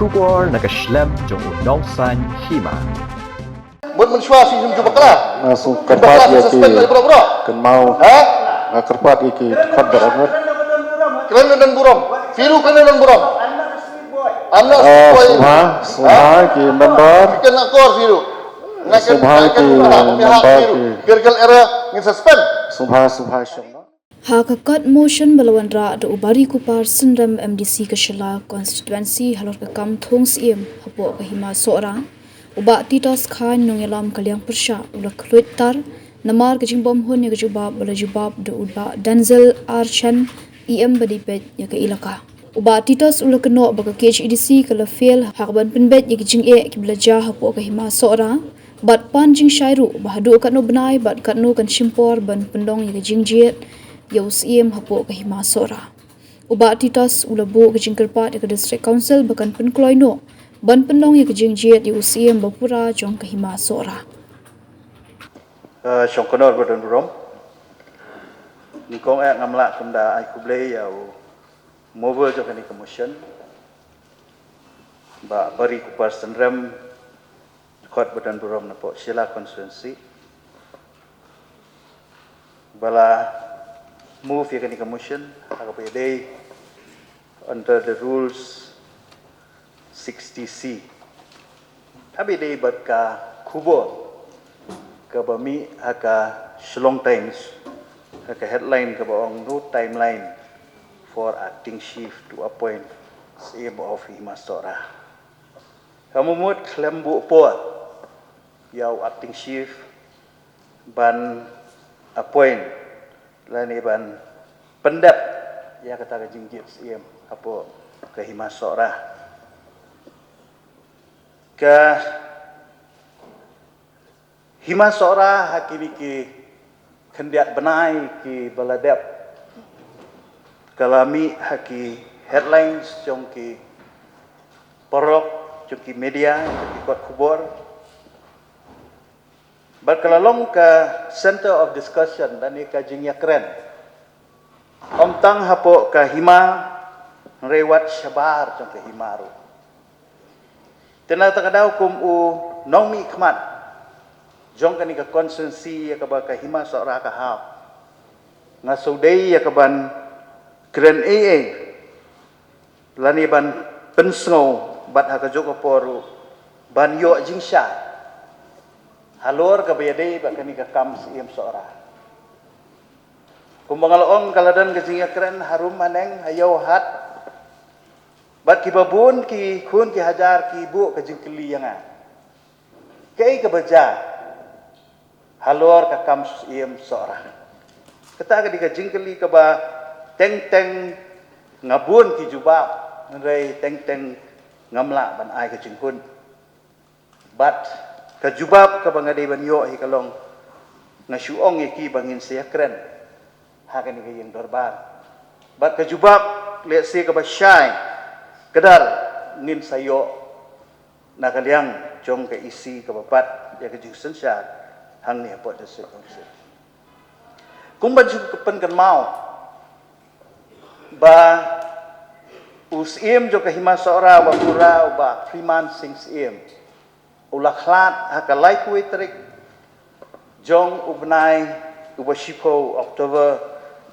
kubor nakaslem jong unong san Hima. Mensuah si jumpa kelah. Masuk kerpat ya ki kan mau kerpat iki khadc amat Kena dan burung. Firu kena dan burung. Anak Sohra ki member kena kor firu. Sohra ki member ki Gergal era ngin suspend. Sohra syam Khadc motion balawandra do ubari kupar sindram MDC Kashala constituency Halor ka kam thong Syiem hapo ka Hima Sohra uba Titos khan nongelam kalyang persha Ïakhluit tar namar ka jingbom hon ya Jubab bala Jubab do uba Denzil archan badipet ya ka Ïaka uba Titos ulakno baka KHEDC kala fail hakban pinbet ya jing ki blaja hapo ka Hima Sohra bat pan jing shairu bahadu kan no benai bat kan no kan shimpor ban pendong ya jingjiet ya Syiem hapo ka Hima Sohra uba Titos ulabu ka jingkerpat ya district council bakan penkloino ban penong ya jingjiet ya Syiem bapura jong ka Hima Sohra Shongkonor badan burom ni kong ngamla kunda ai kublei ya mobile jo kani commotion ba bari ku person rem khot badan burom na po sila constituency bala move ya kani commotion aga pa day under the rules 60C abi day bat ka kubo ka bami aka shlong times aka headline ka baong no timeline for acting chief to appoint Syiem of Hima Sohra kamumut klembu po yaw acting chief ban appoint lani ban pendap ya kata ka jingjit Syiem apo ke Hima Sohra ka Hima Sohra hakini ki kendiat benai ki baladep kalami haki headlines jong ki porok jong ki media jong ki kot kubor berkelalong ke center of discussion dan ka jingya keren omtang hapo ka Hima rewat syabar jong ke Himaru tenata kadau kum u nongmi khmat jong kani ka constituency ya ka ba ka Hima Sohra ka ha nga sudai ya ka ban kren lani ban pensngo bat ha ka joko poru ban yo jingsha Halor ka bayade ba kani ka kam Syiem Sohra kumbangalong kaladan ka jingya kren harum maneng hayaw hat bat ki babun ki khun ki hajar ki bu ka jingkli yanga kay ka baja Halor ka kam Syiem Sohra kata ka di ka jingkli ka ba teng ngabun ki Jubab ngai teng ngamla ban ai ka jingkun bat ka Jubab ka bangade ban yo hi kalong ngasuong ki bangin sia kren ha ka ni ka yung dorbar bat ka Jubab le se ka ba syai kedar ngin sayo na kaliang jong ka isi ka bapat ya ka jingsen sya hang ni apot desek kongsi kung ban pen kan mau ba Syiem jo ka Hima Sohra wa pura ba Freeman sing Syiem ula khlat ha ka laikui trik jong ubnai uba shipo Oktober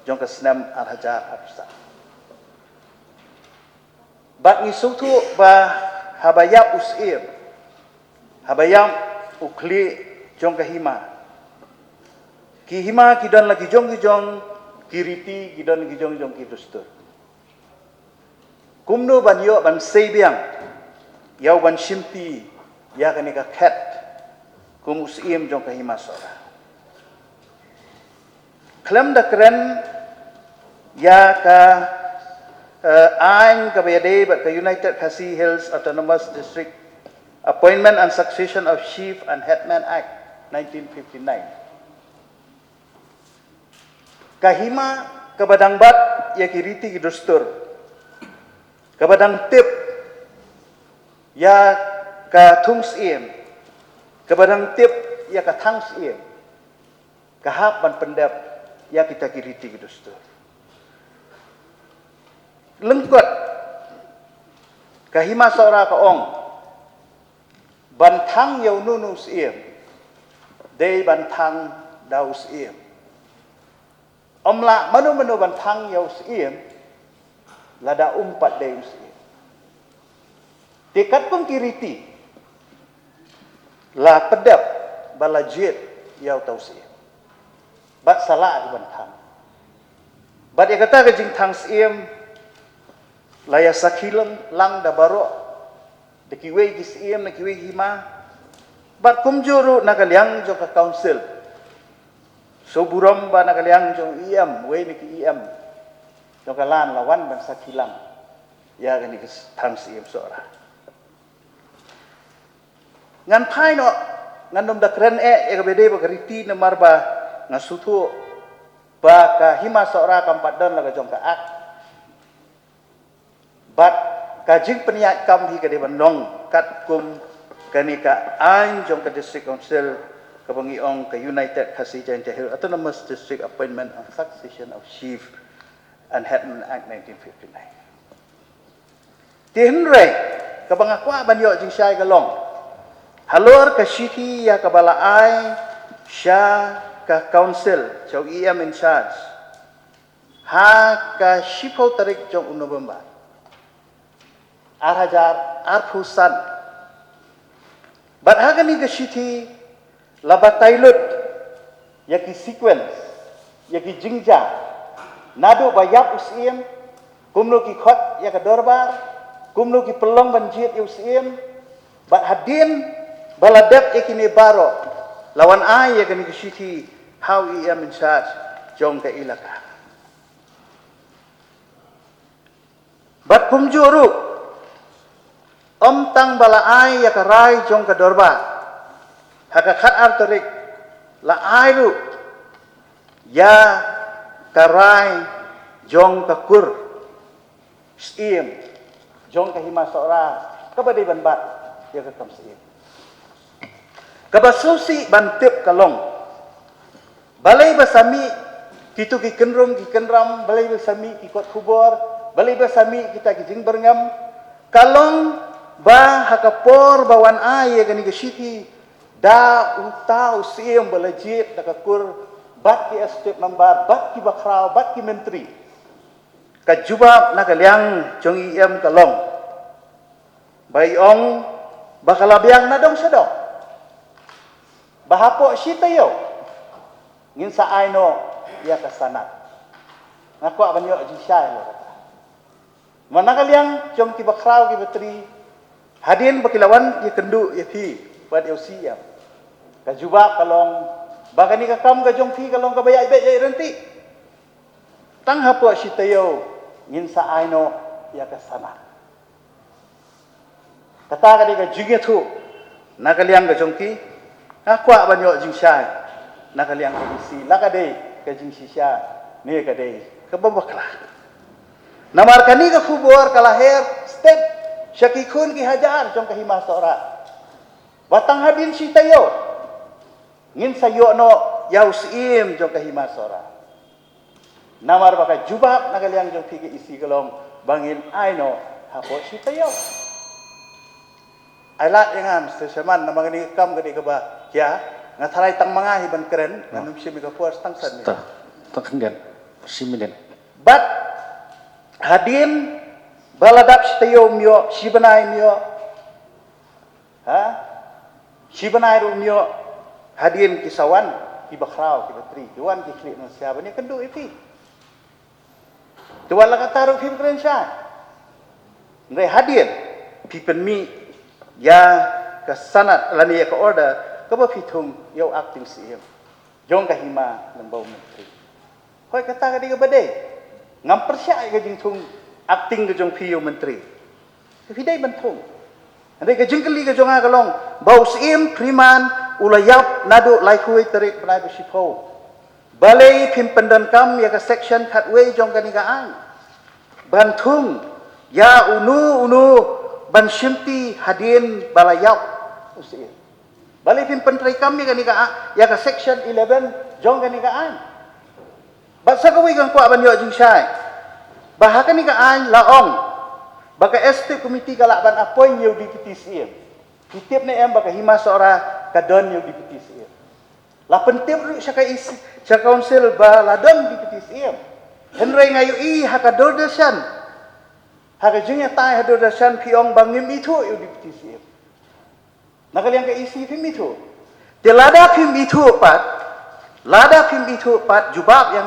jong ka snam arhajar apsa bat ni sutu ba habayap Syiem habayap ukli jong ka Hima ki Hima ki don lagi jong kiriti ki don lagi jong ki dustur kumno ban yo ban seibiang yaw ban shimpi ya kani ka khat kum Syiem jong ka Hima Sohra klem da kren ya ka aing ka bayade ba ka United Khasi Hills Autonomous District Appointment and Succession of Chief and Headman Act 1959 ka Hima ka badang bat ya kiriti ki dustur ka badang tip ya ka thung Syiem ka badang tip ya ka thang Syiem ka hap ban pendap ya kita kiriti ki dustur lengkot Hima Sohra kaong bantang yaw nunu Syiem day bantang daw Syiem omla manu bantang yaw Syiem lada umpat day Syiem tikat pengkiriti la pedap balajit yaw tau Syiem bat salah di bantang bat ia kata ke Jingthung Syiem laya sakilam lang da baro dekiwe di Syiem dekiwe Hima bat kumjuru nakaliang jo ka council so buram ba nakaliang jo Iem we niki Iem jo kalan lawan ban sakilam ya gani ke Thang Syiem Sohra ngan pai no ngan dom da kren e ka bede ba kariti na marba ngasutu ba ka Hima Sohra kampat don la ka jong ka ak bat kajing peniat kam hi ka de bandong kat kum kani ka an jong ka district council ka bangiong ka United Khadc Jahil Autonomous District Appointment and Succession of Chief and Headman Act 1959 tihenre ka bangakwa banyo jing syai galong halor ka city ya ka balaai sya ka council jong Iem in charge ha ka shipo tarik jong November Arhajar Arpusan but hagani ke city labatailut yaki sequence yaki jingja nado bayap Syiem kumno ki khot ya ka dorbar kumno ki pelong banjit yu Syiem but hadin baladap ekini baro lawan ai ya kani ke city how Iem in charge jong ka Ïaka but kumjuru om tang balaai ya karai jong ka dorba hakakat arterik la airu ya karai jong ka kur Syiem jong ka Hima Sohra ka badai banbat ya ka kam Syiem ka basusi bantip kalong balai basami kitu ki kenrum ki kenram balai basami ki kot kubor balai basami kita ki jing berngam kalong ba hakapor bawan ay gani ke city da utau Syiem balajit da kakur bat ki estate member bat ki bakrau bat ki menteri ka Jubab nakaliang jong Iem kalong bayong bakalabiang nadong sadong bahapo sitayo ngin sa aino ya kasanat ngakwa banyo jisay lo manakaliang jong ki bakrau ki menteri hadin bakilawan ya kendu ya pi buat ya Syiem ka Jubab kalong bagani ka kam ka jong pi kalong ka bayai be jai renti tang hapo sitayo ngin sa aino ya kasana kata ka di ka Jingthung nakaliang ka jong pi akwa banyo jing syai nakaliang ka isi lakade ka jing sisya ni ka dei ka babakla namar kani ka kubor kalaher step syakikun ki hajar jong ka Hima Sohra batang hadin si tayo ngin sayo no yaw Syiem jong ka Hima Sohra namar baka Jubab nakaliang jong pigi isi galong bangin aino hapo si tayo ailat yangan seseman na mangani kam gadi ka ba ya ngatharai tang mga hiban keren nanum si mi ka puas tang san Ta kengen siminen bat hadin baladap sitayo myo sibanay myo ha sibanay ru myo hadin kisawan ibakraw kibatri tuan ki klik no siapa ni kendu iti tuan la kataru film keren sya ngai hadin pipen mi ya kasanat lani ya ka order ka ba pitung yo acting Syiem jong ka Hima lembau menteri hoi kata ka di ka bade ngam persya ka Jingthung acting ke jong piyo menteri hidai bantung andai ke jengkeli ke jong agalong bau Syiem priman ulayap nado laikui tarik penai besipo balai pimpendan kam ya ka section Khadc jong kanigaan bantung ya unu ban shimti hadin balayap Syiem balai pimpentrai kam ya kanigaan ya ka section 11 jong kanigaan basa kawi kang kwa banyo jing syai bahakan ni kaan laong Baka estate komiti galak ban appoint yo deputy Syiem. Kitip ni em baka Hima Sohra kadon yo deputy Syiem. La penting ru syaka isi syaka council ba ladon deputy Syiem. Henry ngayu i hakador desan. Haka jingya tai hador desan piong bangim itu yo deputy Syiem. Nakaliang ka isi pim itu. Te lada pim itu pat Jubab yang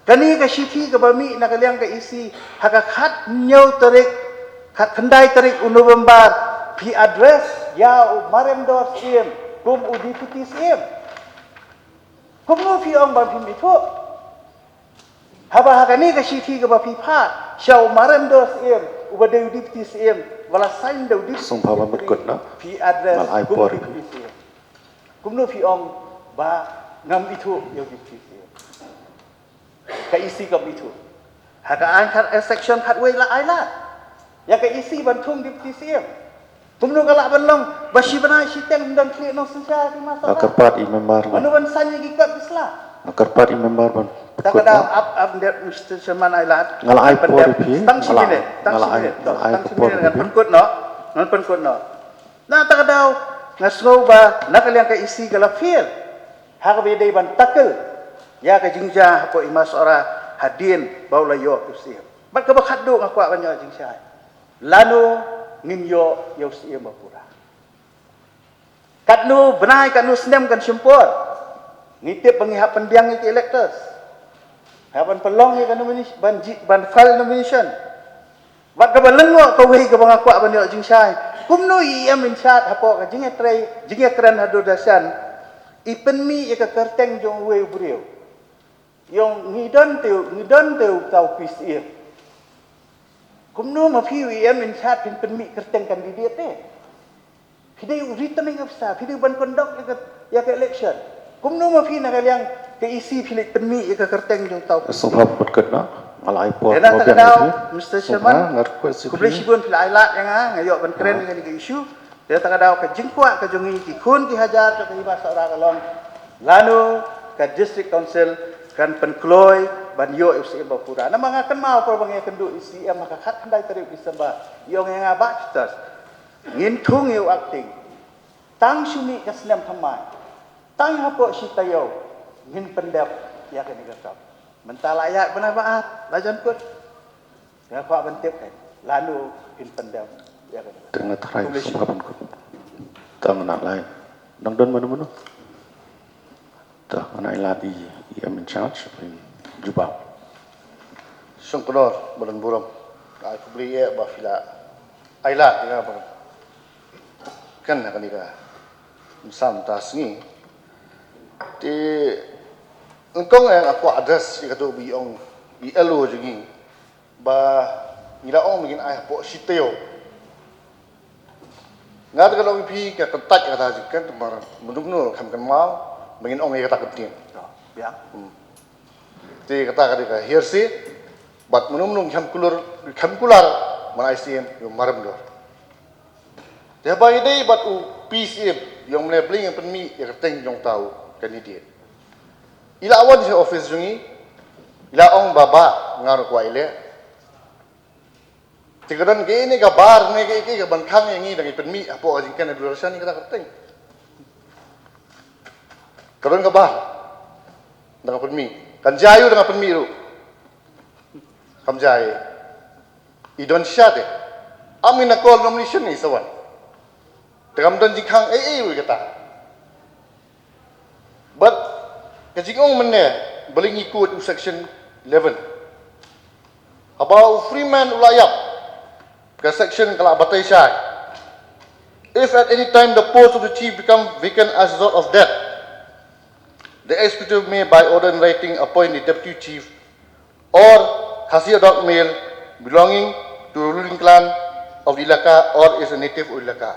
kani ka shiti ka bami nakaliang ka isi haka khat nyau tarik khat khandai tarik November pi address ya maremdor Syiem kum u deputy Syiem kum no pi ong ban pim itu haba haka ni ka shiti ka ba pi pha shau maremdor Syiem u ba de deputy Syiem wala sign de deputy Sumpah berkut na. pi address Malai kum por. deputy Syiem kum no pi ong ba ngam itu yo deputy Syiem ka isi kam itu haka an khat section khat wei la ai la ya ka isi ban thung deputy Syiem kumno kala ban long bashi bana siteng dan kli no sensa di masa Kerpat i member manu ban sanya gikat bisla Kerpat i member ban. tak ada up that Mr. Sherman Island Ngalai por pi. tang sini tang sini dengan penkut no non penkut no na tak ada ngasau ba nakaliang ka isi kala feel haka be ban takel ya ka jingja po Hima Sohra hadin baula yo tu Syiem bat ka bakhat do ngakwa banyo jingja lanu ngin yo Syiem bapura katnu benai katnu snem kan syempor ngitip pengihap pendiang iki electors hapan pelong kan ban file nomination bat ka balengo ka wi ka bangakwa banyo jingja kumno iem in chat hapo ka jinge kren hadu dasan ipen mi ka kerteng jong we brio yung ngidon teu tau PCF kumno ma phi em in chat pen mi kerteng kandidat pidai returning officer pidai ban kondok ya ke election kumno ma phi nakaliang ke isi phi pen mi ka kerteng jong tau Sumpah berkut na. Malai por. Ena tak ada Mr. Sherman Ngarkut si. kublai sibun phi ailat yang ngayok ban keren dengan ke isu dia tak ada ke jingkwa ke jongi ki kun ki hajar ke Hima Sohra kalong lanu ke district council kan penkloy ban yo Syiem bapura na mga kan mau ko bang kendu Syiem maka khat khandai tarif disamba yo nga ba Titos Jingthung yo acting tang sumi ka snem thamai tang hapo si tayo ngin pendap ya ka digakap mentala ayat benar baat lajan kut ya ko ban tip kan lalu ngin pendap ya ka Tengah terai sumpah berkut. Tak nak lain. Dang don mana-mana. Dah anak lagi yang in charge Jubab. Sung kodor badan buram. Aku beli ya ba fila. Ailat dengan apa? Kan nak ni ka. Misam tas ni. Di engkong yang aku address ikatu biong elo jengi. Ba ngira ong mungkin ai po siteo. Ngat kalau pi ka ketat kata jikan temar mendungno kam kan mau mungkin ong kata ketin. ya Ti kata ka hearsay bat menum kam kular mana Syiem yung maram dor. Dia bai dei bat u PCM yung mlebling yang penmi yang teng jong tahu kandidat. Ila awan di office jungi ila ong baba ngar ko ile. Tigadan ke ini ka bar ne ke bankang yang ini dengan penmi apo ajingkan adulation ni kata keteng. Karon ka bar dengan penmi. Kan jayu dengan penmi ru. Kam jay. Idon syate. Amin na call nomination ni sawan. Tegam dan jingkhang we kata. But kajingong menne baling ikut section 11. About freeman ulayap ke section kala batai syai. If at any time the post of the chief become vacant as a result of death, the executive may by order in writing appoint the deputy chief or hasil dog male belonging to the ruling clan of the Ïaka or is a native of Ïaka.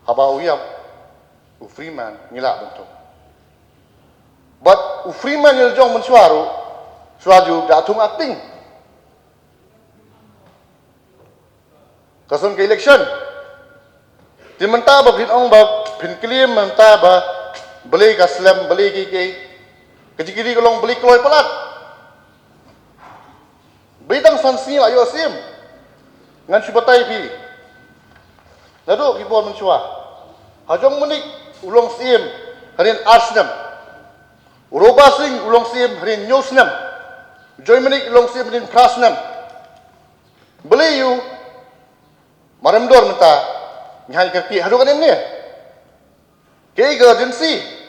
Haba uyap u freeman ngila bentuk. But u freeman iljong mensuaru suaju datung acting. Kasun ke election. Di menta ba ong ba claim menta ba beli ka slam beli ki kejikiri kolong beli kloy pelat. Britang sansi ayo Syiem. ngan subatai pi nado kibon menchua hajong menik ulong Syiem harin arsnam uroba sing ulong Syiem harin nyosnam joy menik ulong Syiem harin prasnam beli yu maremdor menta nyai kaki hadu kan ini kei urgency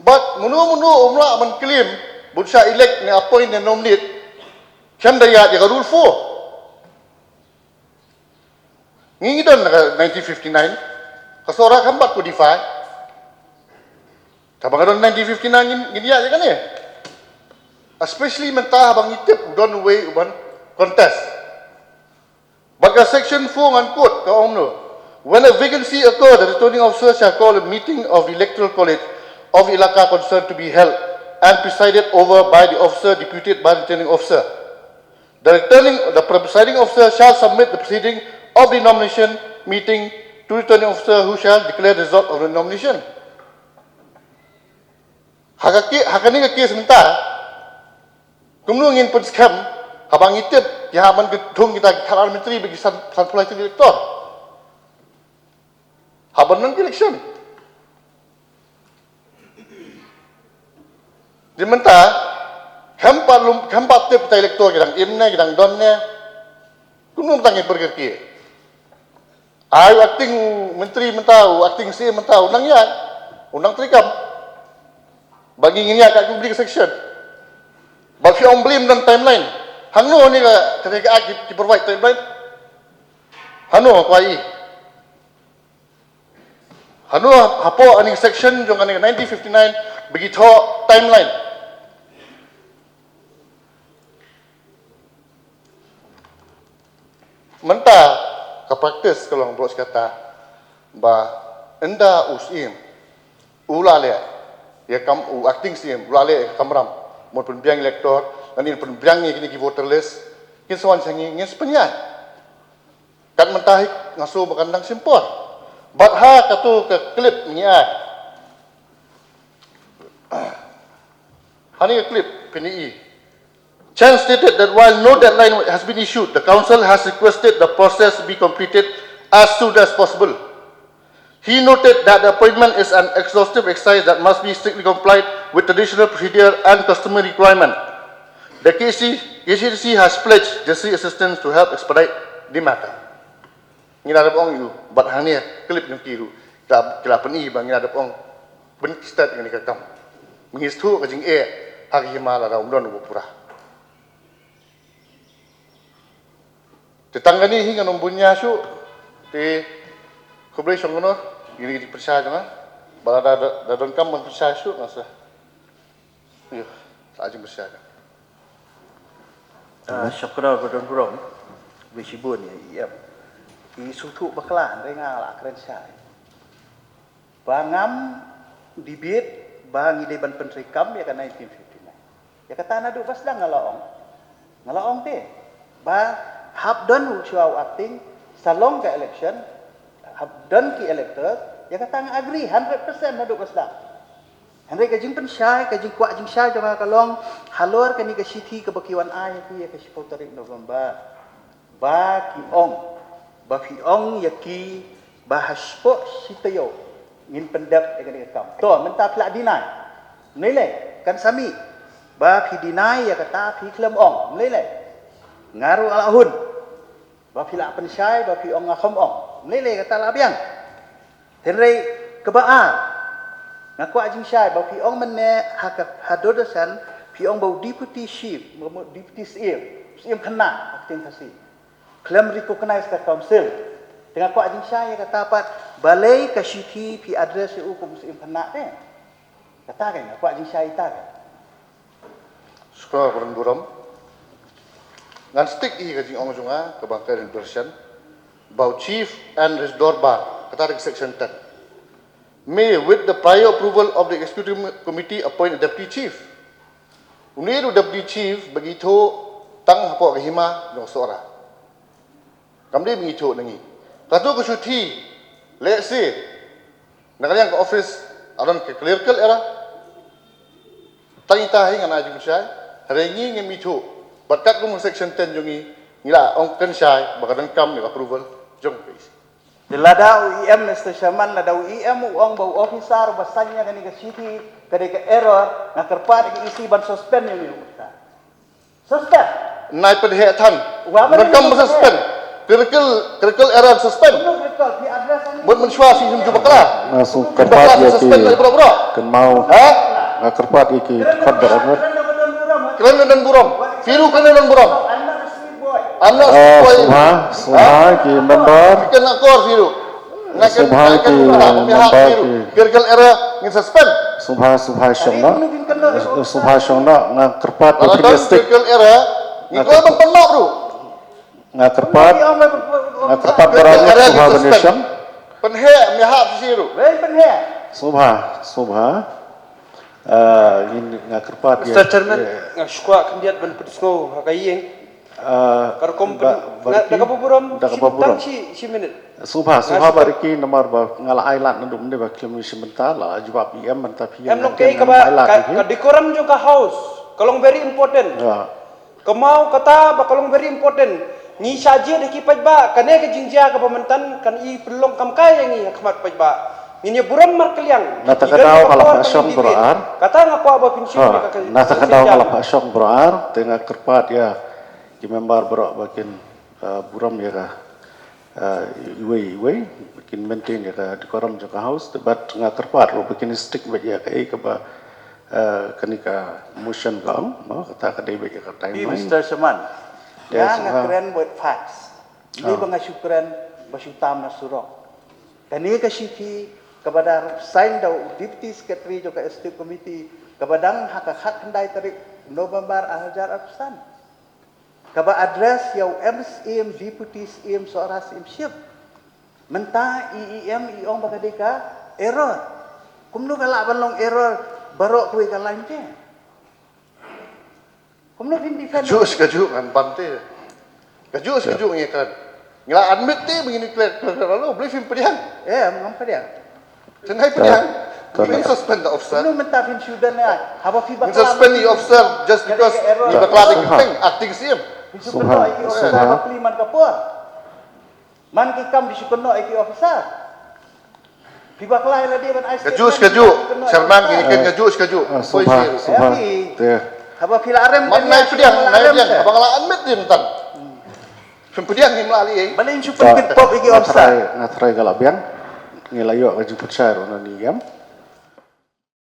but munu umla man claim bunsha elect ni appoint ni nominate kan daya dia rule 4 ngidon 1959 kasora kambat kodify tabang 1959 gini ya kan ya especially mentah bang itip don way uban contest baga section 4 ngan quote ka omno when a vacancy occur the returning officer shall call a meeting of the electoral college of Ïaka concerned to be held and presided over by the officer deputed by the returning officer. The presiding officer shall submit the proceeding of the nomination meeting to the returning officer who shall declare the result of the nomination. Hakani ka kes mentah kumnu ngin pun scam habang itip ya man gedung kita karal menteri bagi sanpulai direktor haban nang election di mentah hampat tip ta elektor gedang imne gedang donne kumnu tangin berkerki ayu acting menteri mentau acting Syiem mentau nang ya undang trikam bagi ngini kat public section bagi orang blame dan timeline hanu ni ka ketika ki provide timeline hanu kuai hanu hapo ani section jong ani 1959 begitu timeline mentah ka praktis kalau bos kata ba enda usim ulale ya kam acting Syiem ulale kamram mo pun biang elektor ngani pun biang ni kini ki voter list kin soan sangi ngin sepenyan kan mentah ngaso bakandang simpor bat ha katu ke klip ni hani klip PNI Chan stated that while no deadline has been issued, the council has requested the process be completed as soon as possible. He noted that the appointment is an exhaustive exercise that must be strictly complied with traditional procedure and customary requirement. The KCC has pledged necessary assistance to help expedite the matter. Ngina ada ong yu, bat hanya klip yang kiru. Kila PNI bang ngina ada ong benistat yang dikakam. Mengistu kajing hari Hima la umdon pura. Tetangga ni hingga nombunya su di kublai songgono gini di percaya jangan bala da don kam percaya su nasa yo saja percaya syukur godon grom wisibun ya i sutu baklan re ngala keren sai bangam dibit bang ide ban pentrikam ya kan 1959 ya kata nadu pas dah ngalaong te ba have done show acting salong ke election have done ki electors ya kata agree 100% nadu pasda Henry kajing pensyai kajing kuat jing syai jangan kalong halor kani ke city ke bakiwan ai ki ya ke tarik November ba ki ong ya ki bahaspo sitayo ngin pendap dengan kam to menta plak dinai nilai kan sami ba pi dinai ya kata pi klem ong nilai ngaru alahun ba pi lak pensyai ba pi ong ngakam ong nilai kata labiang Henry kebaa ngaku ajing syai ba pi ong menne hadodasan pi ong bau deputy chief deputy Syiem kena acting kasih claim recognize ka council dengan ku ajing syai kata apa balai ka city pi address u ku Syiem kena te kata kan aku ajing syai ta kan sekolah buram ngan stick i kajing ong junga ke bangkai dan version bau chief and resdor bar kata section 10 may with the prior approval of the executive committee appoint a deputy chief uniru deputy chief begitu tang hapo ke Hima no Sohra kamdi begitu nangi katu ke cuti let's say nakaliang ke office aron ke clerical era tangi tahi ngan ajing syai rengi ngemitu But kat kung section 10 yung ngila ong kan siya baka kam yung approval jong please. Lada UIM Mr. Chairman, lada UIM uang bau officer basanya kani ka city kani ka error na kerpat isi ban suspend yung kita. Suspend. Nai pedhe tan. Rekam suspend. Critical error suspend. No critical di address ani. Buat mensyuasi jum bakla. Langsung kerpat ya ki kan mau kerpat iki khadc amat Keren dan buram. Firu keren dan buram. I'm not Sohra ki member Bikin akor Firu. Sohra ki member Critical error ngin suspend. Sohra Sohra nga kerpat Kalau tahu optimistic critical error ngiko bang penok bro. nga kerpat berangat Sohra Nation Penhe mihap Firu. Wei penhe. Sohra ini nga kerpat Mr. Chairman, ngashkwa kandiat ban pedisno hakayeng. Karkom nakabuburam Nakabuburam. si minute. Sohra bariki nomor ba ngala ailat nandum de ba klemi sebentar lah jubab PM tapi Em nok kay ka decorum jo ka house. Kalong very important. Kamau kata ba kalong very important. Ni saja de kipaj ba kane ka jinja ka pamantan kan I pelong kam kaya ngi khmat paj ba. Ini buram markeliang. Natakadaw kalap asyong berar. Kata ngaku apa pensiun ka. Natakadaw kalap asyong berar tengah kerpat ya. Di member berak bakin buram ya ka. Iwe bakin maintain ya ka decorum juga house debat ngah kerpat lo bakin stick baik ya ka ke ba kenika motion gang no kata kadai baik ka time. Mr. Chairman. Ya ngakren buat fax. Ini bangasyukran basyutam na surok. Kani ka siki kepada sign dau deputy secretary juga ST committee kepada hak handai tarik November 2000 kaba address yau MSM deputy Syiem Sohra Syiem menta IEM iong bakadeka error kumno kala balong error barok kuwi ka lain je kumno din defend Kaju kan bante. Kaju ngikan. Ngila admit te begini clear lalu beli film pedihan. mengapa dia Senai pedihan. Ini suspend the officer. kumno menta fin sudan ya haba fi bakla Suspend the officer just because di bakla acting Syiem. Sohra Sohra man kapur man ki kam di sukono iki officer pibak lain dia ban ice Kaju Sherman gini kan kaju Sohra teh haba pila arem man naik pedihan abang la admit dia mentan film pedihan ni melalui balin super pit pop iki officer ngatrai galabian ngelayo ka juput share ona ni yam